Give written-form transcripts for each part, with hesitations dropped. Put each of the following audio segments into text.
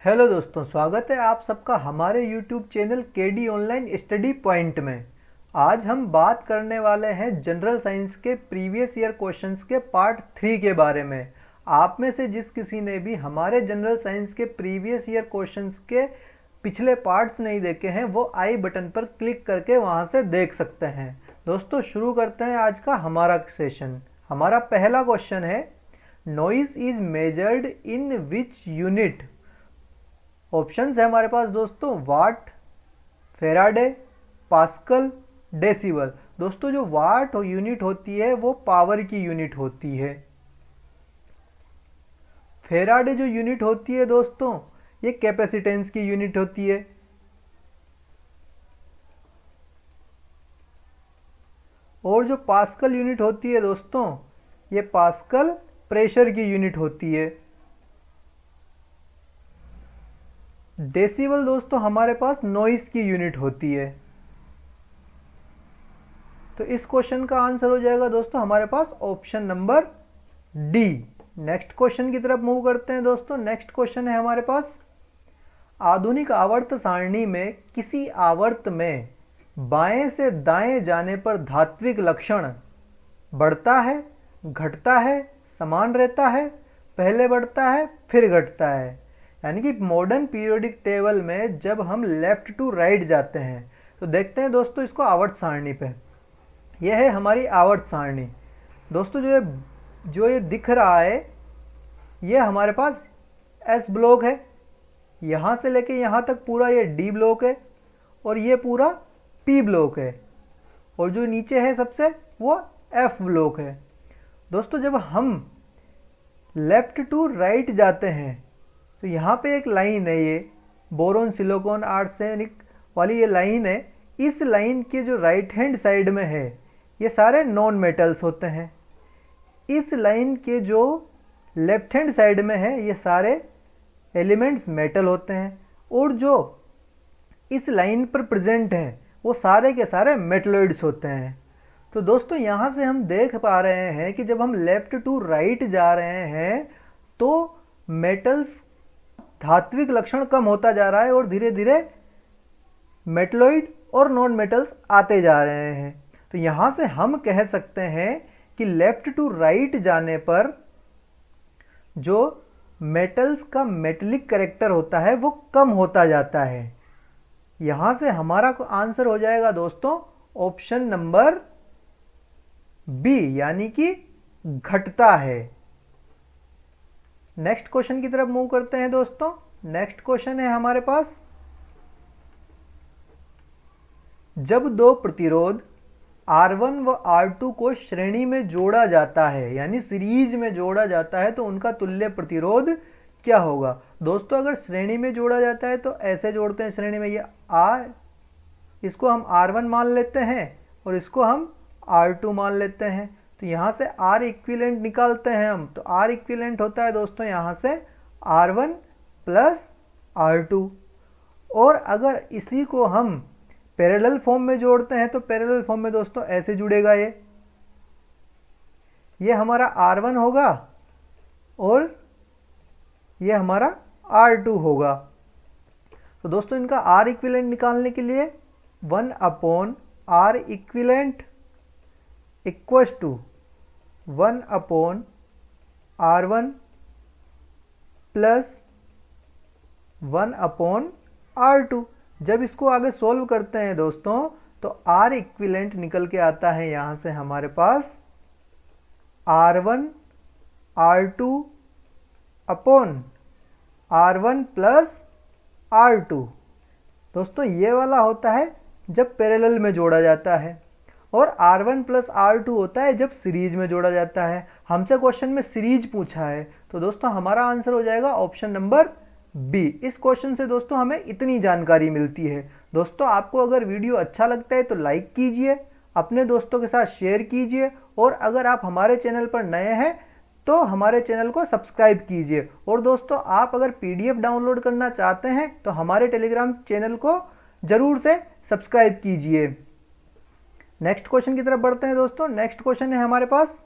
Hello दोस्तों, स्वागत है आप सबका हमारे YouTube channel KD online study point में। आज हम बात करने वाले हैं जनरल साइंस के प्रीवियस ईयर क्वेश्चंस के पार्ट 3 के बारे में। आप में से जिस किसी ने भी हमारे जनरल साइंस के प्रीवियस ईयर क्वेश्चंस के पिछले पार्ट्स नहीं देखे हैं, वो आई बटन पर क्लिक करके वहां से देख सकते हैं। दोस्तों, शुरू करते हैं आज का हमारा सेशन। हमारा पहला क्वेश्चन है, noise is measured in which unit. Options है हमारे पास दोस्तों, वाट, फेराडे, पास्कल, डेसिबल। दोस्तों, जो वाट यूनिट होती है वो पावर की यूनिट होती है। फेराडे जो यूनिट होती है दोस्तों, ये कैपेसिटेंस की यूनिट होती है। और जो पास्कल यूनिट होती है दोस्तों, ये पास्कल प्रेशर की यूनिट होती है। डेसिबल दोस्तों हमारे पास नॉइस की यूनिट होती है। तो इस क्वेश्चन का आंसर हो जाएगा दोस्तों हमारे पास option number D. Next question की तरफ मूव करते हैं दोस्तों। नेक्स्ट क्वेश्चन है हमारे पास, आधुनिक आवर्त सारणी में किसी आवर्त में बाएं से दाएं जाने पर धात्विक लक्षण बढ़ता है, घटता है, समान रहता है, पहले बढ़ता है फिर घटता है। यानी कि मॉडर्न पीरियोडिक टेबल में जब हम लेफ्ट टू राइट जाते हैं तो देखते हैं दोस्तों इसको आवर्त सारणी पे। यह है हमारी आवर्त सारणी। दोस्तों, जो ये दिख रहा है, ये हमारे पास एस ब्लॉक है। यहाँ से लेके यहाँ तक पूरा ये डी ब्लॉक है और ये पूरा पी ब्लॉक है। और जो नीचे है सबसे, वो एफ ब्लॉक है। दोस्तों, जब हम लेफ्ट टू राइट जाते हैं तो यहाँ पे एक लाइन है, ये बोरोन सिलिकॉन आर्सेनिक वाली ये लाइन है। इस लाइन के जो राइट हैंड साइड में है, ये सारे नॉन मेटल्स होते हैं। इस लाइन के जो लेफ्ट हैंड साइड में है, ये सारे एलिमेंट्स मेटल होते हैं। और जो इस लाइन पर प्रेजेंट हैं, वो सारे के सारे मेटलॉइड्स होते हैं। तो दोस्तों, यहाँ से हम देख पा रहे हैं कि जब हम लेफ्ट टू राइट जा रहे हैं तो मेटल्स धात्विक लक्षण कम होता जा रहा है और धीरे धीरे मेटलॉइड और नॉन मेटल्स आते जा रहे हैं। तो यहां से हम कह सकते हैं कि लेफ्ट टू राइट जाने पर जो मेटल्स का मेटेलिक कैरेक्टर होता है वो कम होता जाता है। यहां से हमारा आंसर हो जाएगा दोस्तों ऑप्शन नंबर बी, यानी कि घटता है। नेक्स्ट क्वेश्चन की तरफ मूव करते हैं दोस्तों। नेक्स्ट क्वेश्चन है हमारे पास, जब दो प्रतिरोध R1 व R2 को श्रेणी में जोड़ा जाता है, यानी सीरीज में जोड़ा जाता है, तो उनका तुल्य प्रतिरोध क्या होगा। दोस्तों, अगर श्रेणी में जोड़ा जाता है तो ऐसे जोड़ते हैं श्रेणी में, ये R, इसको हम R1 मान लेते हैं और इसको हम R2 मान लेते हैं। तो यहाँ से R इक्विवेलेंट निकालते हैं हम, तो R इक्विवेलेंट होता है दोस्तों यहाँ से R1 प्लस R2। और अगर इसी को हम पैरेलल फॉर्म में जोड़ते हैं तो पैरेलल फॉर्म में दोस्तों ऐसे जुड़ेगा, ये हमारा R1 होगा और ये हमारा R2 होगा। तो दोस्तों, इनका R इक्विवेलेंट निकालने के लिए 1/R equivalent equals to 1/R1 plus 1/R2। जब इसको आगे सॉल्व करते हैं दोस्तों तो R इक्विवेलेंट निकल के आता है यहाँ से हमारे पास R1 R2 upon R1 plus R2। दोस्तों, ये वाला होता है जब पैरेलल में जोड़ा जाता है और R1 प्लस R2 होता है जब सीरीज में जोड़ा जाता है। हमसे क्वेश्चन में सीरीज पूछा है, तो दोस्तों हमारा आंसर हो जाएगा ऑप्शन नंबर बी। इस क्वेश्चन से दोस्तों हमें इतनी जानकारी मिलती है। दोस्तों, आपको अगर वीडियो अच्छा लगता है तो लाइक कीजिए, अपने दोस्तों के साथ शेयर कीजिए, और अगर आप हमारे चैनल पर नए हैं तो हमारे चैनल को सब्सक्राइब कीजिए। और दोस्तों, आप अगर PDF डाउनलोड करना चाहते हैं तो हमारे टेलीग्राम चैनल को जरूर से सब्सक्राइब कीजिए। नेक्स्ट क्वेश्चन की तरफ बढ़ते हैं दोस्तों। नेक्स्ट क्वेश्चन है हमारे पास,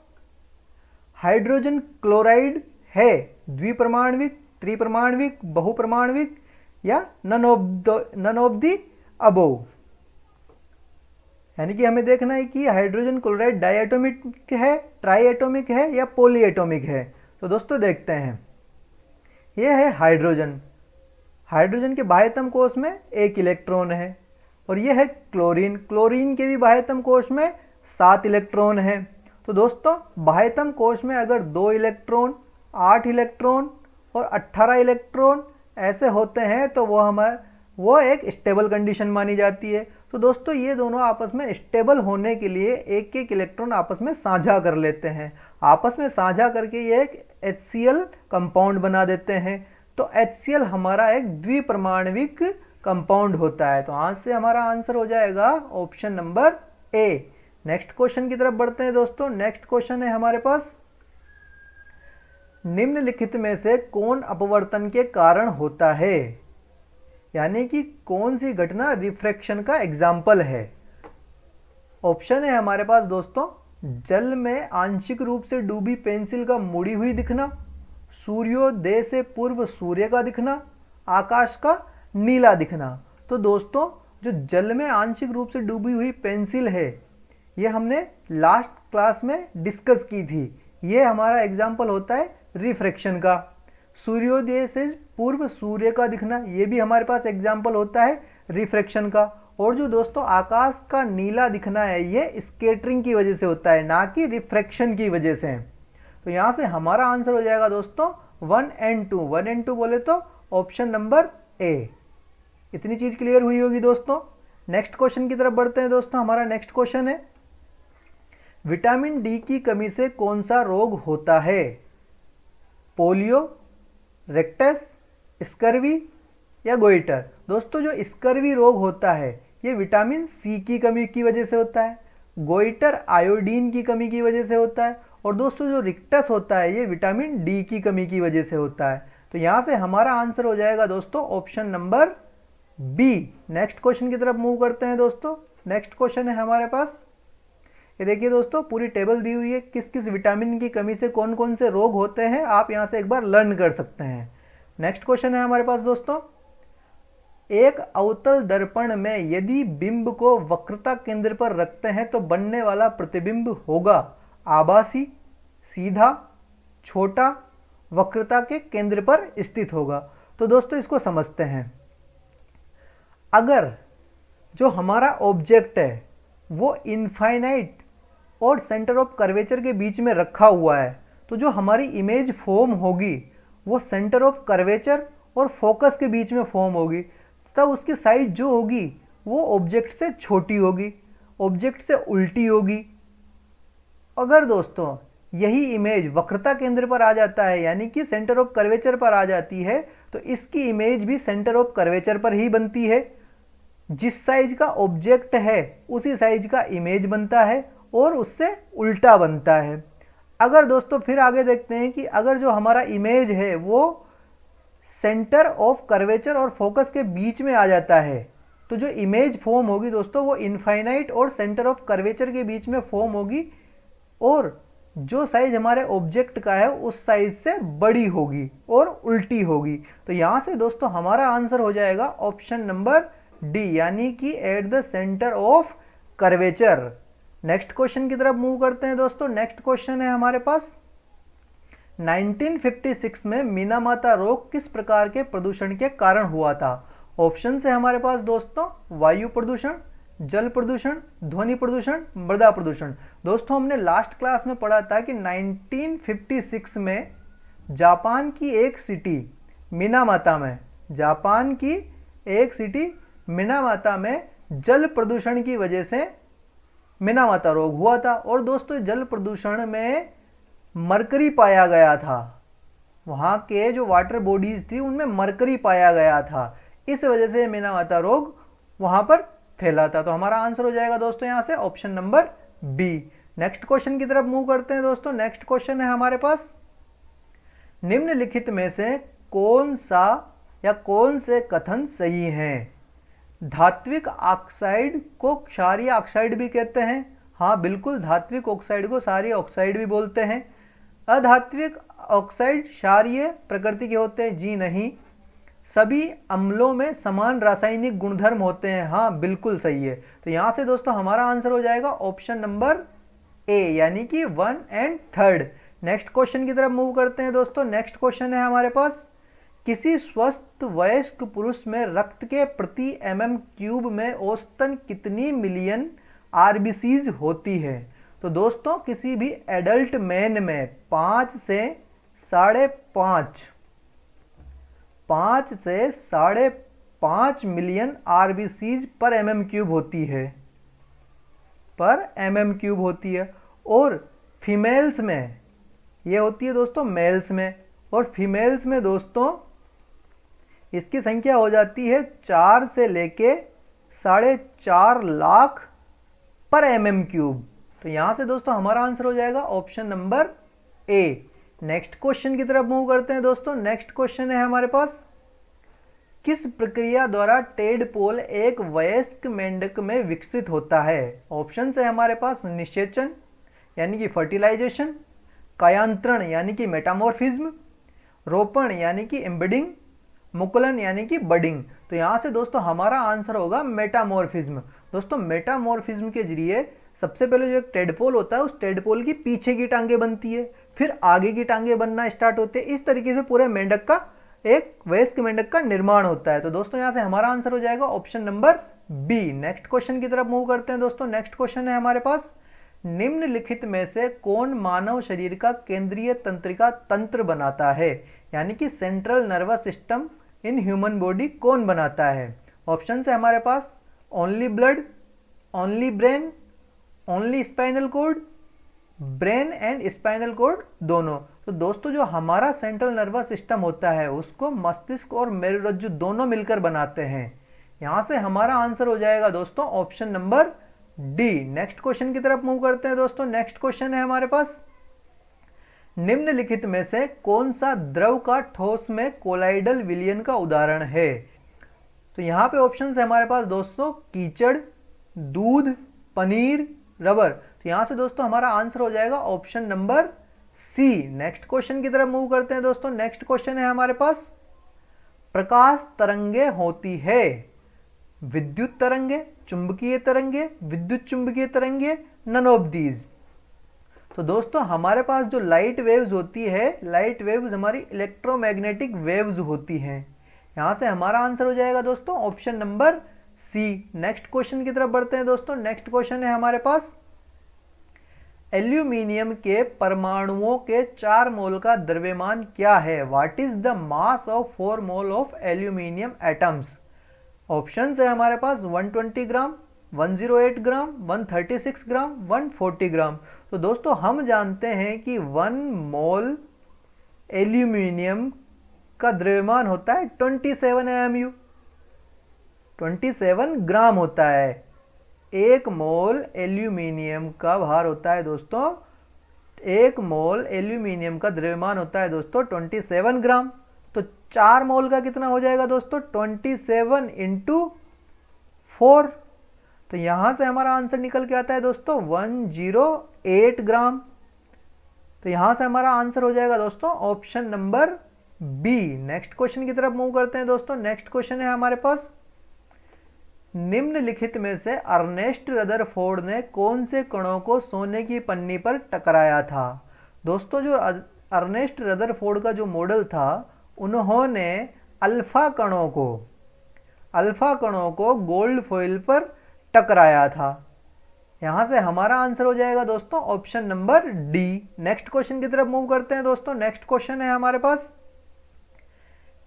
हाइड्रोजन क्लोराइड है द्विपरमाणविक त्रिपरमाण्विक, बहुपरमाण्विक या नन ऑफ द अबोव। यानी कि हमें देखना है कि हाइड्रोजन क्लोराइड डायटोमिक है, ट्राईएटोमिक है या पॉलीएटोमिक है। तो दोस्तों देखते हैं, यह है हाइड्रोजन। हाइड्रोजन के बाह्यतम कोश में 1 इलेक्ट्रॉन है। और यह है क्लोरीन। क्लोरीन के भी बाह्यतम कोश में 7 इलेक्ट्रॉन है। तो दोस्तों बाह्यतम कोश में अगर 2 इलेक्ट्रॉन, 8 इलेक्ट्रॉन और 18 इलेक्ट्रॉन ऐसे होते हैं तो वो एक स्टेबल कंडीशन मानी जाती है। तो दोस्तों ये दोनों आपस में स्टेबल होने के लिए एक एक इलेक्ट्रॉन आपस में साझा कर लेते हैं। आपस में साझा करके ये एक HCl कंपाउंड बना देते हैं। तो HCl हमारा एक द्विपरमाण्विक कंपाउंड होता है। तो आज से हमारा आंसर हो जाएगा option number A. Next question की तरफ बढ़ते हैं दोस्तों। नेक्स्ट क्वेश्चन है हमारे पास, निम्नलिखित में से कौन अपवर्तन के कारण होता है? यानी कि कौन सी घटना रिफ्रैक्शन का एग्जाम्पल है? ऑप्शन है हमारे पास दोस्तों, जल में आंशिक रूप से डूबी पेंसिल का मुड़ी हुई दिखना, सूर्योदय से पूर्व सूर्य का दिखना, आकाश का नीला दिखना। तो दोस्तों जो जल में आंशिक रूप से डूबी हुई पेंसिल है, ये हमने लास्ट क्लास में डिस्कस की थी। ये हमारा एग्जाम्पल होता है रिफ्रैक्शन का। सूर्योदय से पूर्व सूर्य का दिखना, ये भी हमारे पास एग्जाम्पल होता है रिफ्रैक्शन का। और जो दोस्तों आकाश का नीला दिखना है, ये स्कैटरिंग की वजह से होता है, ना कि रिफ्रैक्शन की वजह से। तो यहाँ से हमारा आंसर हो जाएगा दोस्तों 1 and 2। 1 and 2 बोले तो ऑप्शन नंबर ए। इतनी चीज क्लियर हुई होगी दोस्तों। नेक्स्ट क्वेश्चन की तरफ बढ़ते हैं दोस्तों। हमारा नेक्स्ट क्वेश्चन है, विटामिन डी की कमी से कौन सा रोग होता है? पोलियो, रेक्टस, स्कर्वी या गोइटर? दोस्तों जो स्कर्वी रोग होता है ये विटामिन सी की कमी की वजह से होता है, गोइटर आयोडीन की कमी की वजह से होता है, और दोस्तों जो रिक्टस होता है ये विटामिन डी की कमी की वजह से होता है। तो यहां से हमारा आंसर हो जाएगा दोस्तों option number B. Next question की तरफ मूव करते हैं दोस्तों। नेक्स्ट क्वेश्चन है हमारे पास, ये देखिए दोस्तों पूरी टेबल दी हुई है, किस किस विटामिन की कमी से कौन कौन से रोग होते हैं, आप यहां से एक बार लर्न कर सकते हैं। नेक्स्ट क्वेश्चन है हमारे पास दोस्तों, एक अवतल दर्पण में यदि बिंब को वक्रता केंद्र पर रखते हैं तो बनने वाला प्रतिबिंब होगा आभासी, सीधा, छोटा, वक्रता के केंद्र पर स्थित होगा। तो दोस्तों इसको समझते हैं। अगर जो हमारा ऑब्जेक्ट है वो इनफाइनाइट और सेंटर ऑफ कर्वेचर के बीच में रखा हुआ है, तो जो हमारी इमेज फॉर्म होगी वो सेंटर ऑफ कर्वेचर और फोकस के बीच में फॉर्म होगी। तब उसकी साइज जो होगी वो ऑब्जेक्ट से छोटी होगी, ऑब्जेक्ट से उल्टी होगी। अगर दोस्तों यही इमेज वक्रता केंद्र पर आ जाता है, यानी कि सेंटर ऑफ कर्वेचर पर आ जाती है, तो इसकी इमेज भी सेंटर ऑफ कर्वेचर पर ही बनती है। जिस साइज का ऑब्जेक्ट है उसी साइज का इमेज बनता है और उससे उल्टा बनता है। अगर दोस्तों फिर आगे देखते हैं कि अगर जो हमारा इमेज है वो सेंटर ऑफ कर्वेचर और फोकस के बीच में आ जाता है, तो जो इमेज फॉर्म होगी दोस्तों वो इनफाइनाइट और सेंटर ऑफ कर्वेचर के बीच में फॉर्म होगी, और जो साइज हमारे ऑब्जेक्ट का है उस साइज से बड़ी होगी और उल्टी होगी। तो यहां से दोस्तों हमारा आंसर हो जाएगा ऑप्शन नंबर डी, यानी कि at the centre of curvature. Next question की तरफ मूव करते हैं दोस्तों। नेक्स्ट क्वेश्चन है हमारे पास, 1956 में मीनामाता रोग किस प्रकार के प्रदूषण के कारण हुआ था? ऑप्शन है हमारे पास दोस्तों, वायु प्रदूषण, जल प्रदूषण, ध्वनि प्रदूषण, मृदा प्रदूषण। दोस्तों हमने लास्ट क्लास में पढ़ा था कि 1956 में जापान की एक सिटी मिनामाता में, जापान की एक सिटी मिनामाता में जल प्रदूषण की वजह से मिनामाता रोग हुआ था। और दोस्तों जल प्रदूषण में मरकरी पाया गया था, वहां के जो वाटर बॉडीज थी उनमें मरकरी पाया गया था, इस वजह से मिनामाता रोग वहां पर फैला था। तो हमारा आंसर हो जाएगा दोस्तों यहां से option number B. Next question की तरफ मूव करते हैं दोस्तों। नेक्स्ट क्वेश्चन है हमारे पास, निम्नलिखित में से कौन सा या कौन से कथन सही हैं? धात्विक ऑक्साइड को क्षारीय ऑक्साइड भी कहते हैं। हाँ बिल्कुल, धात्विक ऑक्साइड को क्षारीय ऑक्साइड भी बोलते हैं। अधात्विक ऑक्साइड क्षारीय प्रकृति के होते हैं? जी नहीं। सभी अम्लों में समान रासायनिक गुणधर्म होते हैं? हाँ, बिल्कुल सही है। तो यहां से दोस्तों हमारा आंसर हो जाएगा ऑप्शन नंबर ए, यानी कि 1 एंड 3। नेक्स्ट क्वेश्चन की तरफ मूव करते हैं दोस्तों। नेक्स्ट क्वेश्चन है हमारे पास, किसी स्वस्थ वयस्क पुरुष में रक्त के प्रति mm³ में औसतन कितनी मिलियन आरबीसीज होती है? तो दोस्तों किसी भी एडल्ट मैन में 5 से 5.5 मिलियन आरबीसीज पर mm³ होती है, और फीमेल्स में ये होती है दोस्तों मेल्स में, और फीमेल्स में दोस्तों इसकी संख्या हो जाती है 4 से लेके 4.5 लाख पर mm³। तो यहां से दोस्तों हमारा आंसर हो जाएगा option number A. Next question की तरफ मूव करते हैं दोस्तों। नेक्स्ट क्वेश्चन है हमारे पास, किस प्रक्रिया द्वारा टेडपोल एक वयस्क मेंढक में विकसित होता है? ऑप्शन है हमारे पास, निषेचन यानी कि फर्टिलाइजेशन, कायांतरण यानी कि मेटामॉर्फिज्म, रोपण यानी कि एम्बेडिंग, मुकुलन यानी कि बडिंग। तो यहां से दोस्तों हमारा आंसर होगा मेटामॉर्फिज्म। दोस्तों मेटामॉर्फिज्म के जरिए सबसे पहले जो एक टेडपोल होता है, उस टेडपोल की पीछे की टांगें बनती है, फिर आगे की टांगें बनना स्टार्ट होते हैं। इस तरीके से पूरे मेंढक का, एक वयस्क मेंढक का निर्माण होता है। तो दोस्तों यहां से हमारा आंसर हो जाएगा option number B. Next question की तरफ मूव करते हैं दोस्तों। नेक्स्ट क्वेश्चन है हमारे पास, निम्नलिखित में से कौन मानव शरीर का केंद्रीय तंत्रिका तंत्र बनाता है? यानी कि central nervous system in human body कौन बनाता है? ऑप्शन है हमारे पास, only blood, only brain, only spinal cord, brain and spinal cord दोनों। तो दोस्तों जो हमारा सेंट्रल नर्वस सिस्टम होता है उसको मस्तिष्क और मेरुरज्जु दोनों मिलकर बनाते हैं। यहां से हमारा आंसर हो जाएगा दोस्तों option number D. Next question की तरफ मूव करते हैं दोस्तों। नेक्स्ट क्वेश्चन है हमारे पास, निम्नलिखित में से कौन सा द्रव का ठोस में कोलाइडल विलयन का उदाहरण है? तो यहां पे ऑप्शन है हमारे पास दोस्तों, कीचड़, दूध, पनीर, रबर। तो यहां से दोस्तों हमारा आंसर हो जाएगा option number C. Next question की तरफ मूव करते हैं दोस्तों। नेक्स्ट क्वेश्चन है हमारे पास, प्रकाश तरंगे होती है विद्युत तरंगे, चुंबकीय तरंगे, विद्युत चुंबकीय तरंगे, नन ऑफ दीज। तो दोस्तों हमारे पास जो लाइट वेव्स होती है, लाइट वेव्स हमारी इलेक्ट्रोमैग्नेटिक वेव्स होती हैं। यहां से हमारा आंसर हो जाएगा दोस्तों option number C. Next question की तरफ बढ़ते हैं दोस्तों। नेक्स्ट क्वेश्चन है हमारे पास, एल्यूमिनियम के परमाणुओं के 4 मोल का द्रव्यमान क्या है? What is the mass of 4 mole of aluminium atoms? Option है हमारे पास 120 ग्राम, 108 ग्राम, 136 ग्राम, 140 ग्राम। तो दोस्तों हम जानते हैं कि 1 मोल एल्यूमिनियम का द्रव्यमान होता है 27 AMU, 27 ग्राम होता है। 1 मोल एल्यूमिनियम का भार होता है दोस्तों, 1 मोल एल्यूमिनियम का द्रव्यमान होता है दोस्तों 27 ग्राम। तो 4 मोल का कितना हो जाएगा दोस्तों? 27 इंटू 4। तो यहां से हमारा आंसर निकल के आता है दोस्तों 108 ग्राम। तो यहां से हमारा आंसर हो जाएगा दोस्तों option number B. Next question की तरफ मूव करते हैं दोस्तों। नेक्स्ट क्वेश्चन है हमारे पास, निम्नलिखित में से अर्नेस्ट रदरफोर्ड ने कौन से कणों को सोने की पन्नी पर टकराया था? दोस्तों जो अर्नेस्ट रदरफोर्ड का जो मॉडल था, उन्होंने अल्फा कणों को गोल्ड फॉइल पर टकराया था। यहां से हमारा आंसर हो जाएगा दोस्तों option number D. Next question की तरफ मूव करते हैं दोस्तों। नेक्स्ट क्वेश्चन है हमारे पास,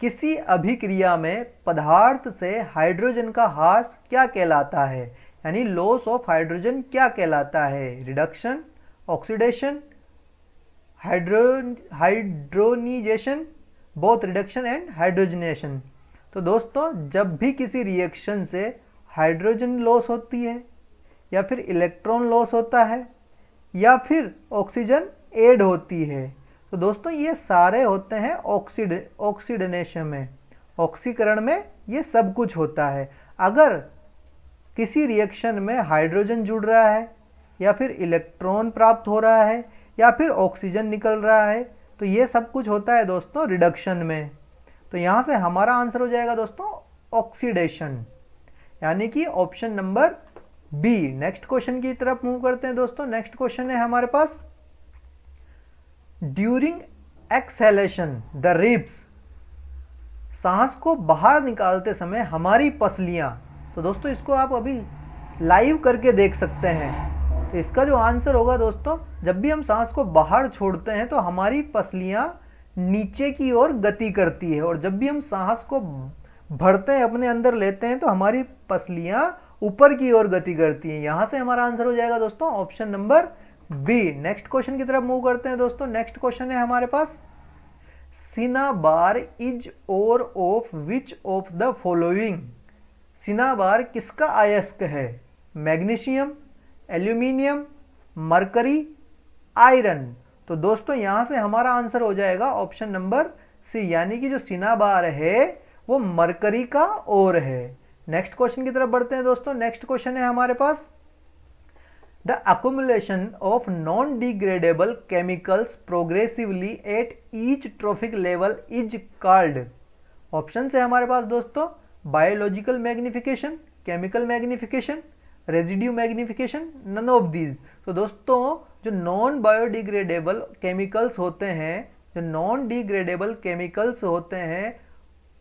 किसी अभिक्रिया में पदार्थ से हाइड्रोजन का ह्रास क्या कहलाता है? यानी लॉस ऑफ हाइड्रोजन क्या कहलाता है? Reduction, oxidation, hydrogenation, both reduction and hydrogenation. तो दोस्तों जब भी किसी रिएक्शन से हाइड्रोजन लॉस होती है, या फिर इलेक्ट्रॉन लॉस होता है, या फिर ऑक्सीजन ऐड होती है, तो दोस्तों ये सारे होते हैं ऑक्सीडेशन में, ऑक्सीकरण में ये सब कुछ होता है। अगर किसी रिएक्शन में हाइड्रोजन जुड़ रहा है, या फिर इलेक्ट्रॉन प्राप्त हो रहा है, या फिर ऑक्सीजन निकल रहा है। तो ये सब कुछ होता है दोस्तों रिडक्शन में। तो यहाँ से हमारा आंसर हो जाएगा दोस्तों ऑक्सीडेशन, यानी कि option number B. Next question की तरफ मूव करते हैं दोस्तों। नेक्स्ट क्वेश्चन है हमारे पास, ड्यूरिंग एक्सहेलेशन द रिब्स, सांस को बाहर निकालते समय हमारी पसलियां। तो दोस्तों इसको आप अभी लाइव करके देख सकते हैं। तो इसका जो आंसर होगा दोस्तों, जब भी हम सांस को बाहर छोड़ते हैं तो हमारी पसलियां नीचे की ओर गति करती है, और जब भी हम सांस को भरते हैं अपने अंदर लेते हैं तो हमारी पसलियां ऊपर की ओर गति करती हैं। यहां से हमारा आंसर हो जाएगा दोस्तों option number B. Next question की तरफ मूव करते हैं दोस्तों। नेक्स्ट क्वेश्चन है हमारे पास, सिनाबार इज और of which of the following. Cinnabar किसका अयस्क है? Magnesium, aluminium, mercury, iron. तो दोस्तों यहां से हमारा आंसर हो जाएगा ऑप्शन नंबर सी, यानी कि जो सिनाबार है वो मरकरी का ओर है। नेक्स्ट क्वेश्चन की तरफ बढ़ते हैं दोस्तों। नेक्स्ट क्वेश्चन है हमारे पास, the accumulation of non-degradable chemicals progressively at each trophic level is called। ऑप्शन है हमारे पास दोस्तों, biological magnification, chemical magnification, residue magnification, none of these. तो दोस्तों जो नॉन बायोडिग्रेडेबल केमिकल्स होते हैं, जो नॉन डिग्रेडेबल केमिकल्स होते हैं,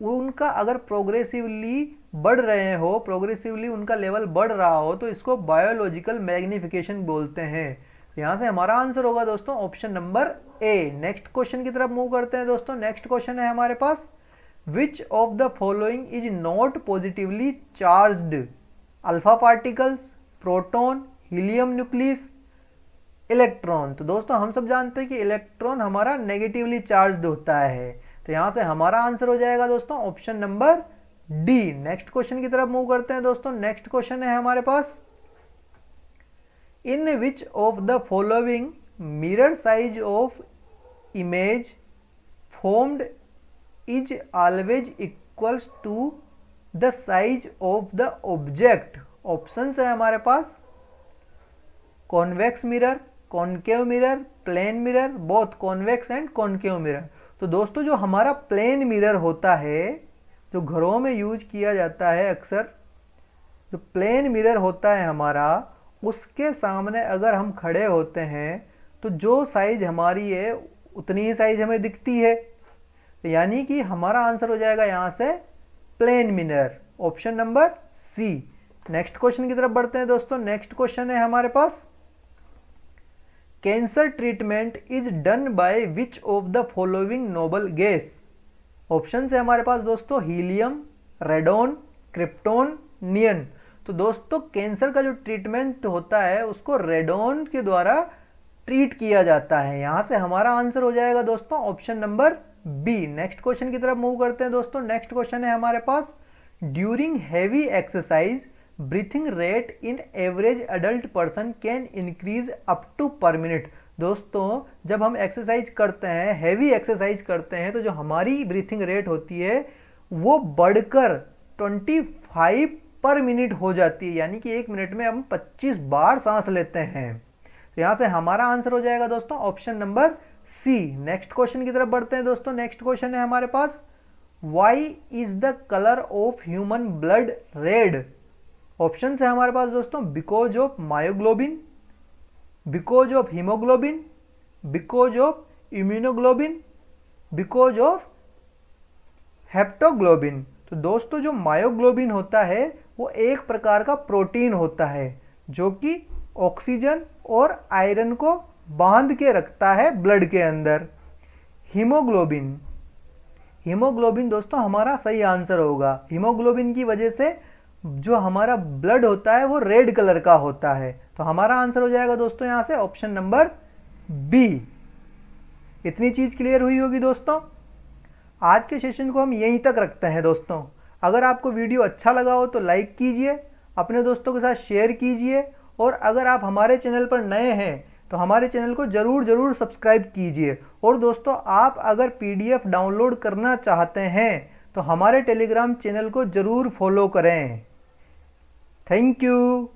उनका अगर प्रोग्रेसिवली बढ़ रहे हो, प्रोग्रेसिवली उनका लेवल बढ़ रहा हो, तो इसको बायोलॉजिकल मैग्निफिकेशन बोलते हैं। यहां से हमारा आंसर होगा दोस्तों option number A. Next question की तरफ मूव करते हैं दोस्तों। नेक्स्ट क्वेश्चन है हमारे पास, which of the following is not positively charged. Alpha particles, proton, helium nucleus, electron. तो दोस्तों हम सब जानते हैं कि इलेक्ट्रॉन हमारा नेगेटिवली चार्ज्ड होता है। तो यहां से हमारा आंसर हो जाएगा दोस्तों option number D. Next question की तरफ मूव करते हैं दोस्तों। नेक्स्ट क्वेश्चन है हमारे पास, in which of the following mirror size of image formed is always equals to the size of the object. Option है हमारे पास, convex mirror, concave mirror, plane mirror, both convex and concave mirror. तो दोस्तों जो हमारा plane mirror होता है, जो घरों में यूज किया जाता है अक्सर, जो प्लेन मिरर होता है हमारा, उसके सामने अगर हम खड़े होते हैं तो जो साइज हमारी है उतनी ही साइज हमें दिखती है। तो यानी कि हमारा आंसर हो जाएगा यहां से plane mirror, option number C. Next question की तरफ बढ़ते हैं दोस्तों। नेक्स्ट क्वेश्चन है हमारे पास, cancer treatment is done by which of the following noble gas. Option है हमारे पास दोस्तों, हीलियम, रेडोन, क्रिप्टोन, नियन। तो दोस्तों कैंसर का जो ट्रीटमेंट होता है उसको रेडोन के द्वारा ट्रीट किया जाता है। यहां से हमारा आंसर हो जाएगा दोस्तों option number B. Next question की तरफ मूव करते हैं दोस्तों। नेक्स्ट क्वेश्चन है हमारे पास, during heavy exercise breathing rate in average adult person can increase up to per minute. दोस्तों जब हम एक्सरसाइज करते हैं, हैवी एक्सरसाइज करते हैं, तो जो हमारी ब्रीथिंग रेट होती है वो बढ़कर 25 पर मिनट हो जाती है, यानी कि 1 मिनट में हम 25 बार सांस लेते हैं। तो यहां से हमारा आंसर हो जाएगा दोस्तों option number C. Next question की तरफ बढ़ते हैं दोस्तों। नेक्स्ट क्वेश्चन है हमारे पास, why is the colour of human blood red. Option है हमारे पास दोस्तों, because of myoglobin, because of haemoglobin, because of immunoglobin, because of haptoglobin. तो दोस्तों जो मायोग्लोबिन होता है वो एक प्रकार का प्रोटीन होता है जो कि ऑक्सीजन और आयरन को बांध के रखता है ब्लड के अंदर। हीमोग्लोबिन, हीमोग्लोबिन दोस्तों हमारा सही आंसर होगा। हीमोग्लोबिन की वजह से जो हमारा ब्लड होता है वो रेड कलर का होता है। तो हमारा आंसर हो जाएगा दोस्तों यहां से ऑप्शन नंबर बी। इतनी चीज क्लियर हुई होगी दोस्तों। आज के सेशन को हम यहीं तक रखते हैं दोस्तों। अगर आपको वीडियो अच्छा लगा हो तो लाइक कीजिए, अपने दोस्तों के साथ शेयर कीजिए, और अगर आप हमारे चैनल पर नए हैं तो हमारे चैनल को जरूर सब्सक्राइब कीजिए। और दोस्तों आप अगर पीडीएफ डाउनलोड करना चाहते हैं तो हमारे टेलीग्राम चैनल को जरूर फॉलो करें। Thank you.